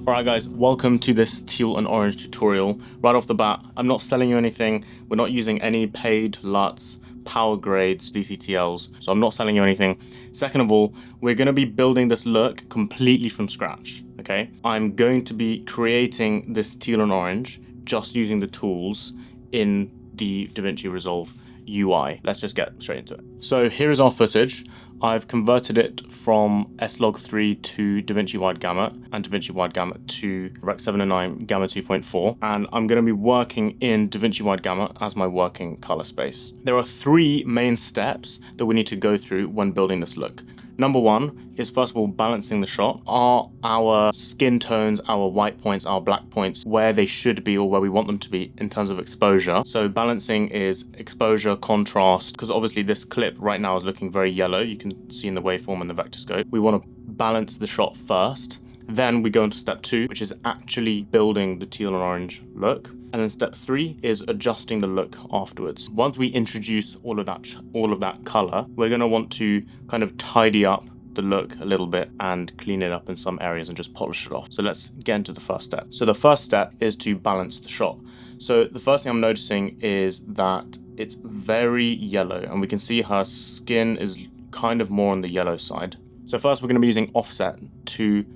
Alright guys, welcome to this teal and orange tutorial. Right off the bat, I'm not selling you anything. We're not using any paid LUTs, power grades, DCTLs, so I'm not selling you anything. Second of all, we're going to be building this look completely from scratch, okay? I'm going to be creating this teal and orange just using the tools in the DaVinci Resolve UI. Let's just get straight into it. So here is our footage. I've converted it from S-Log3 to DaVinci Wide Gamut and DaVinci Wide Gamut to Rec 709 Gamma 2.4, and I'm going to be working in DaVinci Wide Gamut as my working color space. There are three main steps that we need to go through when building this look. Number one is, first of all, balancing the shot. Are our skin tones, our white points, our black points where they should be or where we want them to be in terms of exposure? So balancing is exposure, contrast, because obviously this clip right now is looking very yellow. You can see in the waveform and the vector scope. We want to balance the shot first. Then we go into step two, which is actually building the teal and orange look. And then step three is adjusting the look afterwards. Once we introduce all of that color, we're going to want to kind of tidy up the look a little bit and clean it up in some areas and just polish it off. So let's get into the first step. So the first step is to balance the shot. So the first thing I'm noticing is that it's very yellow, and we can see her skin is kind of more on the yellow side. So first we're going to be using offset to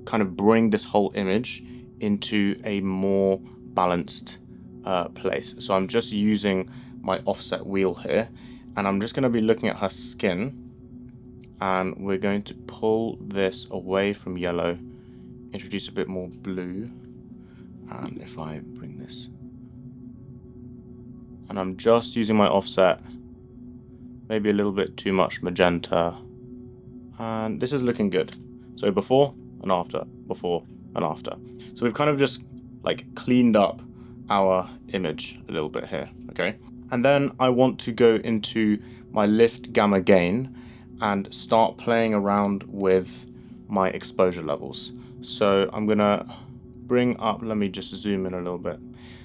kind of bring this whole image into a more balanced place. So I'm just using my offset wheel here, and I'm just going to be looking at her skin, and we're going to pull this away from yellow, introduce a bit more blue, and if I bring this, and I'm just using my offset, maybe a little bit too much magenta, and this is looking good. So before and after, before and after. So we've kind of just like cleaned up our image a little bit here, okay? And then I want to go into my lift gamma gain and start playing around with my exposure levels. So I'm gonna bring up, let me just zoom in a little bit.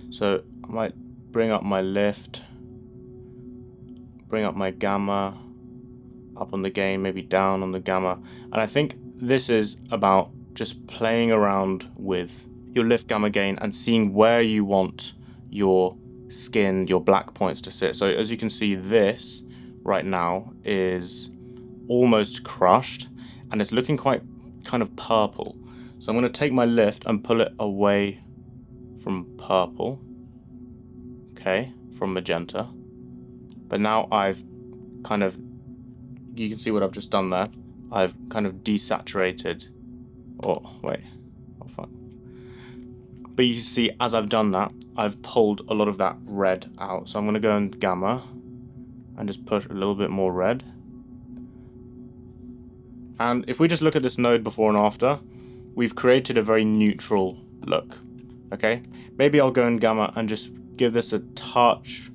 So I might bring up my lift, bring up my gamma, up on the gain, maybe down on the gamma. And I think this is about just playing around with your lift gamma gain and seeing where you want your skin, your black points to sit. So as you can see, this right now is almost crushed and it's looking quite kind of purple. So I'm going to take my lift and pull it away from purple, okay, from magenta. But now I've kind of, you can see what I've just done there. I've kind of desaturated, but you see, as I've done that, I've pulled a lot of that red out. So I'm going to go in gamma and just push a little bit more red. And if we just look at this node before and after, we've created a very neutral look, okay? Maybe I'll go in gamma and just give this a touch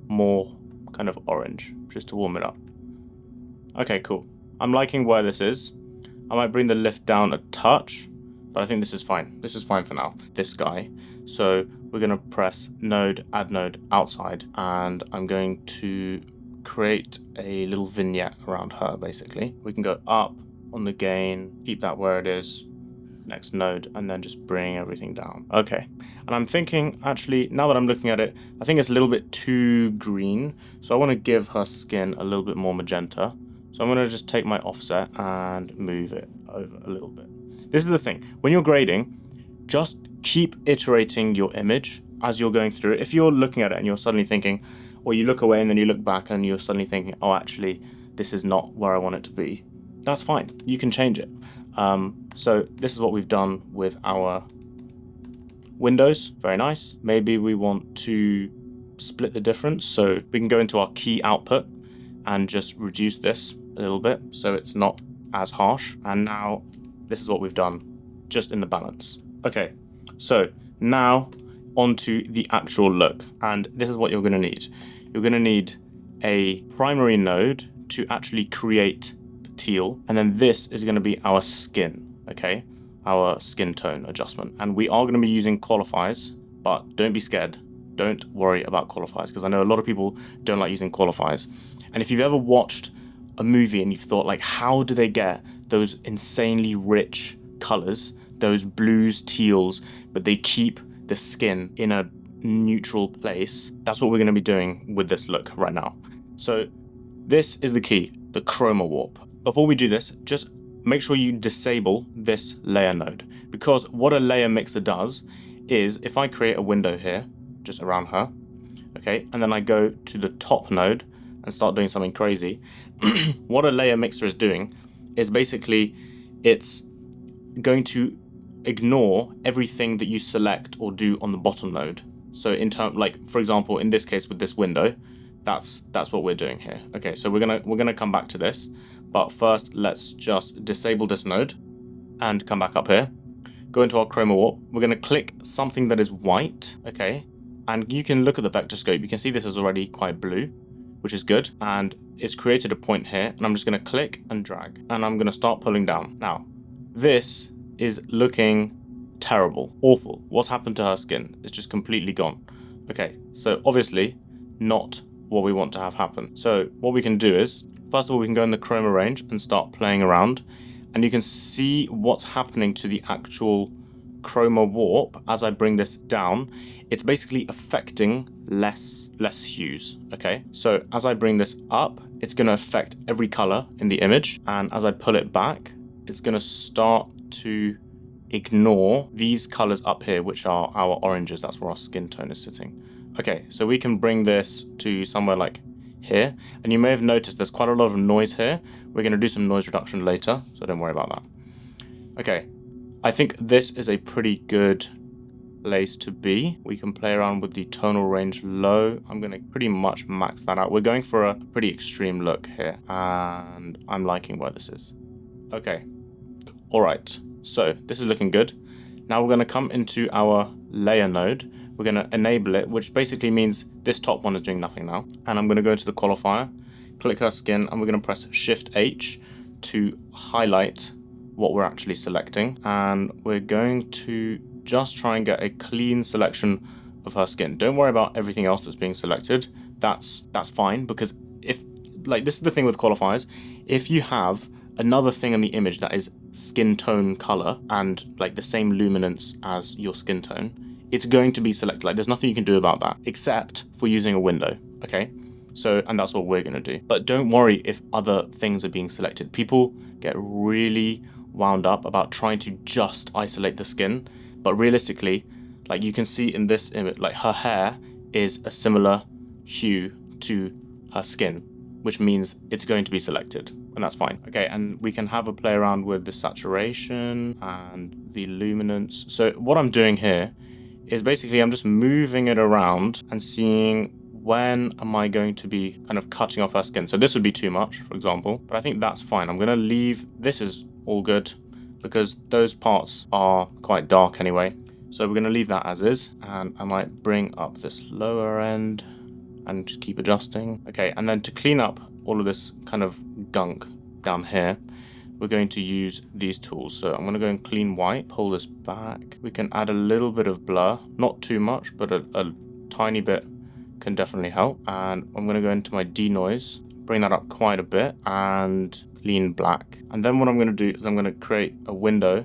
more kind of orange, just to warm it up. Okay, cool. I'm liking where this is. I might bring the lift down a touch, but I think this is fine. This is fine for now, this guy. So we're going to press node, add node outside, and I'm going to create a little vignette around her, basically. We can go up on the gain, keep that where it is, next node, and then just bring everything down. Okay, and I'm thinking, actually, now that I'm looking at it, I think it's a little bit too green. So I want to give her skin a little bit more magenta. So I'm going to just take my offset and move it over a little bit. This is the thing. When you're grading, just keep iterating your image as you're going through it. If you're looking at it and you're suddenly thinking, or you look away and then you look back and you're suddenly thinking, oh, actually, this is not where I want it to be, that's fine. You can change it. So this is what we've done with our windows. Very nice. Maybe we want to split the difference. So we can go into our key output and just reduce this a little bit so it's not as harsh. And now this is what we've done just in the balance. Okay, so now onto the actual look, and this is what you're going to need. You're going to need a primary node to actually create the teal, and then this is going to be our skin, okay, our skin tone adjustment. And we are going to be using qualifiers, but don't be scared. Don't worry about qualifiers, because I know a lot of people don't like using qualifiers. And if you've ever watched a movie and you've thought, like, how do they get those insanely rich colors those blues, teals, but they keep the skin in a neutral place. That's what we're going to be doing with this look right now. So this is the key, the chroma warp. Before we do this, just make sure you disable this layer node, because what a layer mixer does is, if I create a window here just around her, okay, and then I go to the top node and start doing something crazy, what a layer mixer is doing is basically it's going to ignore everything that you select or do on the bottom node. So like for example, in this case with this window, that's what we're doing here. Okay, so we're gonna come back to this, but first let's just disable this node and come back up here. Go into our chroma warp. We're gonna click something that is white, okay, and you can look at the vector scope. You can see this is already quite blue, which is good, and it's created a point here, and I'm just gonna click and drag, and I'm gonna start pulling down. Now, this is looking terrible, awful. What's happened to her skin? It's just completely gone. Okay, so obviously not what we want to have happen. So what we can do is, first of all, we can go in the chroma range and start playing around, and you can see what's happening to the actual chroma warp as I bring this down. It's basically affecting less hues. Okay, so as I bring this up, it's going to affect every color in the image, and as I pull it back, it's going to start to ignore these colors up here, which are our oranges. That's where our skin tone is sitting. Okay, so we can bring this to somewhere like here, and you may have noticed there's quite a lot of noise here. We're going to do some noise reduction later, so don't worry about that. Okay, I think this is a pretty good place to be. We can play around with the tonal range low. I'm going to pretty much max that out. We're going for a pretty extreme look here, and I'm liking where this is. Okay, all right, so this is looking good. Now we're going to come into our layer node. We're going to enable it, which basically means this top one is doing nothing now. And I'm going to go into the qualifier, click her skin, and we're going to press Shift H to highlight what we're actually selecting. And we're going to just try and get a clean selection of her skin. Don't worry about everything else that's being selected. That's fine, because if, like, this is the thing with qualifiers, if you have another thing in the image that is skin tone color and like the same luminance as your skin tone, it's going to be selected. Like, there's nothing you can do about that except for using a window. Okay, so, and that's what we're going to do. But don't worry if other things are being selected. People get really wound up about trying to just isolate the skin, but realistically, like you can see in this image, like her hair is a similar hue to her skin, which means it's going to be selected, and that's fine. Okay, and we can have a play around with the saturation and the luminance. So what I'm doing here is basically I'm just moving it around and seeing when am I going to be kind of cutting off her skin. So this would be too much, for example, but I think that's fine. I'm going to leave, this is all good because those parts are quite dark anyway. So we're going to leave that as is, and I might bring up this lower end and just keep adjusting. Okay, and then to clean up all of this kind of gunk down here, we're going to use these tools. So I'm going to go and clean white, pull this back. We can add a little bit of blur, not too much, but a tiny bit can definitely help. And I'm going to go into my denoise, bring that up quite a bit, and clean black. And then what I'm going to do is I'm going to create a window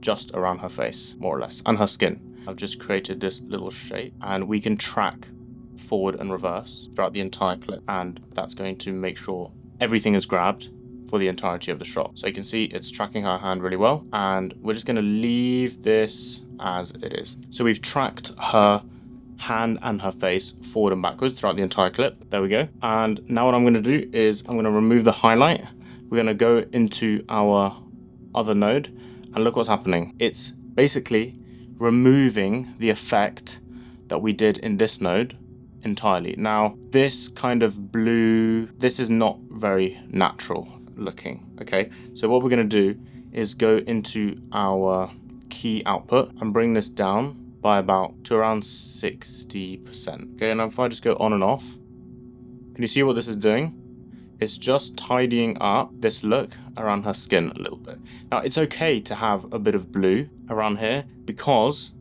just around her face, more or less, and her skin. I've just created this little shape, and we can track forward and reverse throughout the entire clip, and that's going to make sure everything is grabbed for the entirety of the shot. So you can see it's tracking her hand really well, and we're just going to leave this as it is. So we've tracked her hand and her face forward and backwards throughout the entire clip. There we go. And now what I'm going to do is I'm going to remove the highlight. We're going to go into our other node, and look what's happening. It's basically removing the effect that we did in this node entirely. Now, this kind of blue, this is not very natural looking, okay? So what we're going to do is go into our key output and bring this down by about to around 60%. Okay, and if I just go on and off, can you see what this is doing? It's just tidying up this look around her skin a little bit. Now, it's okay to have a bit of blue around here because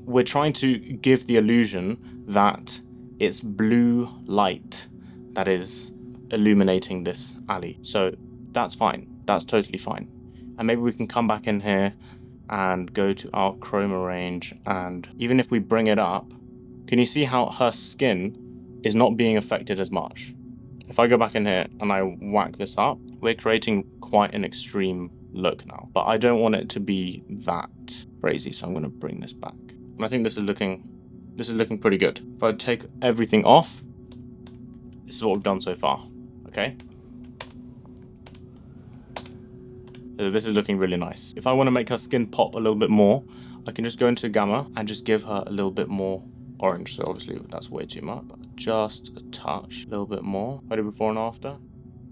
we're trying to give the illusion that it's blue light that is illuminating this alley. So that's fine. That's totally fine. And maybe we can come back in here and go to our chroma range, and even if we bring it up, can you see how her skin is not being affected as much? If I go back in here and I whack this up, we're creating quite an extreme look now, but I don't want it to be that crazy, so I'm going to bring this back. And I think this is looking pretty good. If I take everything off, this is what we've done so far, okay? So this is looking really nice. If I want to make her skin pop a little bit more, I can just go into Gamma and just give her a little bit more orange. So obviously that's way too much, but just a touch, a little bit more. I do before and after.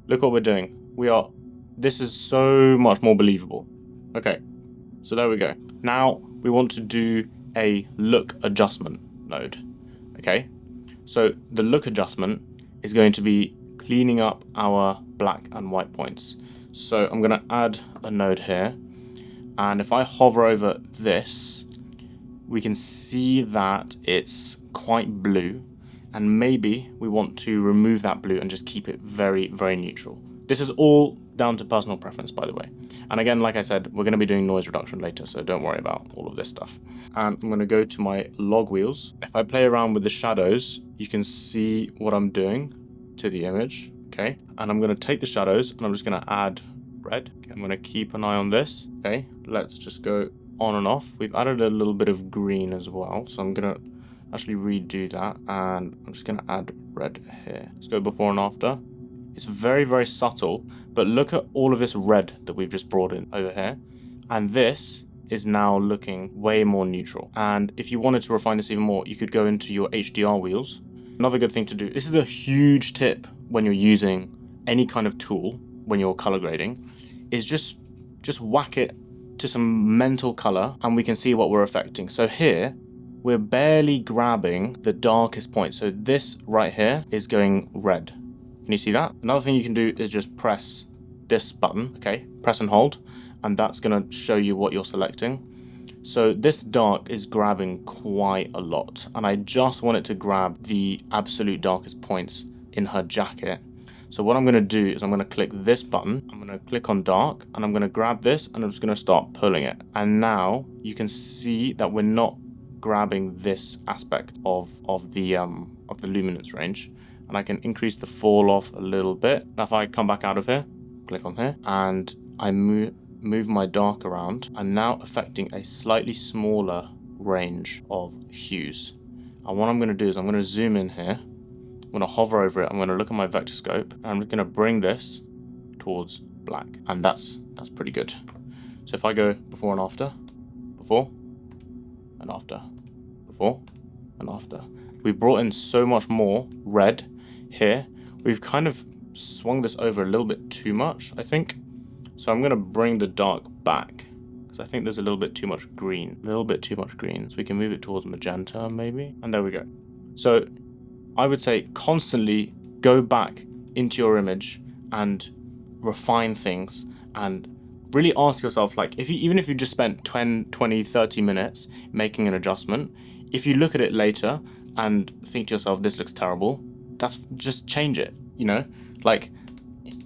Look what we're doing. This is so much more believable. Okay, so there we go. Now we want to do a look adjustment node, okay? So the look adjustment is going to be cleaning up our black and white points. So I'm going to add a node here, and if I hover over this, we can see that it's quite blue, and maybe we want to remove that blue and just keep it very, very neutral. This is all down to personal preference, by the way. And again, like I said, we're going to be doing noise reduction later, so don't worry about all of this stuff. And I'm going to go to my log wheels. If I play around with the shadows, you can see what I'm doing to the image. Okay, and I'm going to take the shadows and I'm just going to add red. Okay, I'm going to keep an eye on this. Okay, let's just go on and off. We've added a little bit of green as well, so I'm going to actually redo that, and I'm just going to add red here. Let's go before and after. It's very, very subtle, but look at all of this red that we've just brought in over here, and this is now looking way more neutral. And if you wanted to refine this even more, you could go into your HDR wheels. Another good thing to do, this is a huge tip when you're using any kind of tool, when you're color grading, is just whack it to some mental color and we can see what we're affecting. So here, we're barely grabbing the darkest point. So this right here is going red. Can you see that? Another thing you can do is just press this button, okay? Press and hold, and that's gonna show you what you're selecting. So this dark is grabbing quite a lot, and I just want it to grab the absolute darkest points in her jacket. So what I'm going to do is I'm going to click this button, I'm going to click on dark, and I'm going to grab this and I'm just going to start pulling it. And now you can see that we're not grabbing this aspect of the luminance range, and I can increase the fall off a little bit. Now if I come back out of here, click on here, and I move my dark around, I'm now affecting a slightly smaller range of hues. And what I'm going to do is I'm going to zoom in here, I'm going to hover over it, I'm going to look at my vector scope, and I'm going to bring this towards black, and that's pretty good. So if I go before and after, before and after, before and after, we've brought in so much more red here. We've kind of swung this over a little bit too much, I think. So I'm going to bring the dark back, because I think there's a little bit too much green. So we can move it towards magenta, maybe. And there we go. So I would say constantly go back into your image and refine things, and really ask yourself, like, even if you just spent 10, 20, 30 minutes making an adjustment, if you look at it later and think to yourself, this looks terrible, just change it, you know? Like,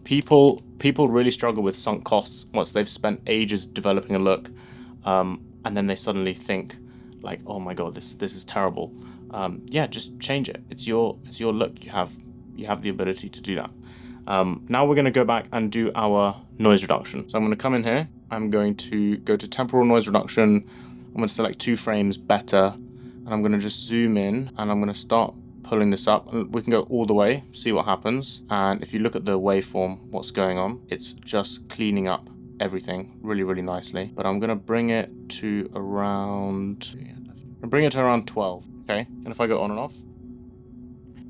people really struggle with sunk costs once they've spent ages developing a look, and then they suddenly think like, oh my god, this is terrible. Yeah, just change it. It's your look. You have the ability to do that. Now we're going to go back and do our noise reduction. So I'm going to come in here. I'm going to go to temporal noise reduction. I'm going to select 2 frames better, and I'm going to just zoom in, and I'm going to start pulling this up, and we can go all the way, see what happens. And if you look at the waveform, what's going on, it's just cleaning up everything really, really nicely. But I'm going to bring it to around 12, okay? And if I go on and off,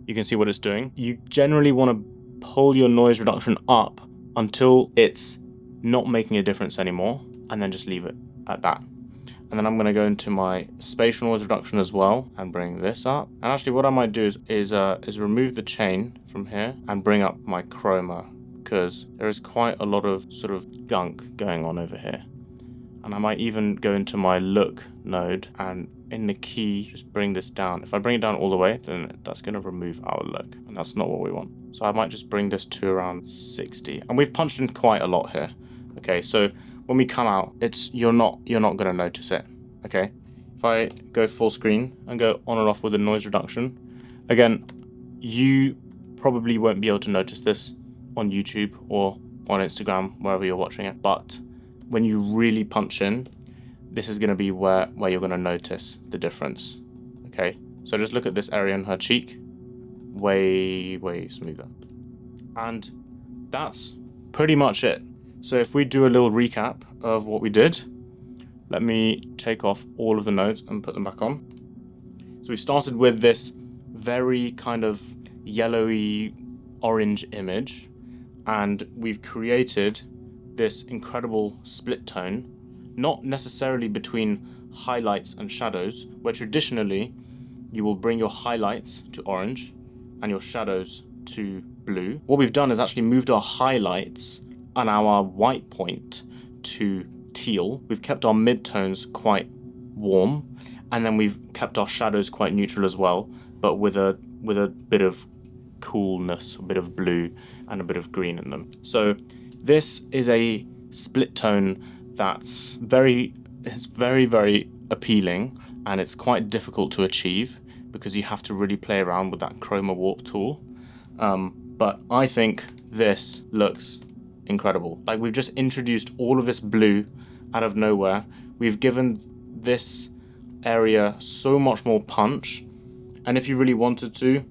you can see what it's doing. You generally want to pull your noise reduction up until it's not making a difference anymore, and then just leave it at that. And then I'm going to go into my spatial noise reduction as well and bring this up. And actually what I might do is remove the chain from here and bring up my chroma, because there is quite a lot of sort of gunk going on over here. And I might even go into my look node and in the key just bring this down. If I bring it down all the way, then that's going to remove our look, and that's not what we want. So I might just bring this to around 60. And we've punched in quite a lot here. Okay, so when we come out, you're not gonna notice it. Okay. If I go full screen and go on and off with the noise reduction, again, you probably won't be able to notice this on YouTube or on Instagram, wherever you're watching it. But when you really punch in, this is gonna be where you're gonna notice the difference. Okay. So just look at this area in her cheek, way smoother. And that's pretty much it. So if we do a little recap of what we did, let me take off all of the nodes and put them back on. So we started with this very kind of yellowy orange image, and we've created this incredible split tone, not necessarily between highlights and shadows, where traditionally you will bring your highlights to orange and your shadows to blue. What we've done is actually moved our highlights and our white point to teal. We've kept our midtones quite warm, and then we've kept our shadows quite neutral as well, but with a bit of coolness, a bit of blue and a bit of green in them. So this is a split tone that's very appealing, and it's quite difficult to achieve because you have to really play around with that chroma warp tool. But I think this looks incredible. Like, we've just introduced all of this blue out of nowhere. We've given this area so much more punch, and if you really wanted to,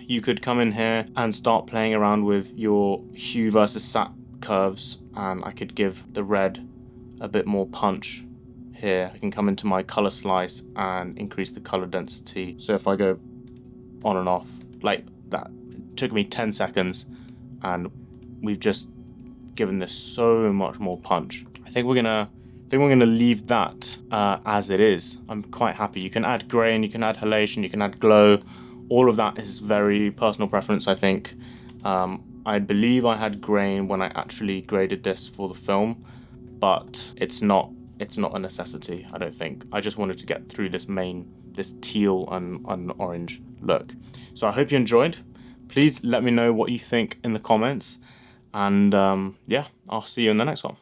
you could come in here and start playing around with your hue versus sat curves, and I could give the red a bit more punch here. I can come into my color slice and increase the color density. So if I go on and off like that, it took me 10 seconds and we've just given this so much more punch. I think we're gonna leave that as it is. I'm quite happy. You can add grain, you can add halation, you can add glow. All of that is very personal preference, I think. I believe I had grain when I actually graded this for the film, but it's not a necessity, I don't think. I just wanted to get through this teal and orange look. So I hope you enjoyed. Please let me know what you think in the comments, and yeah, I'll see you in the next one.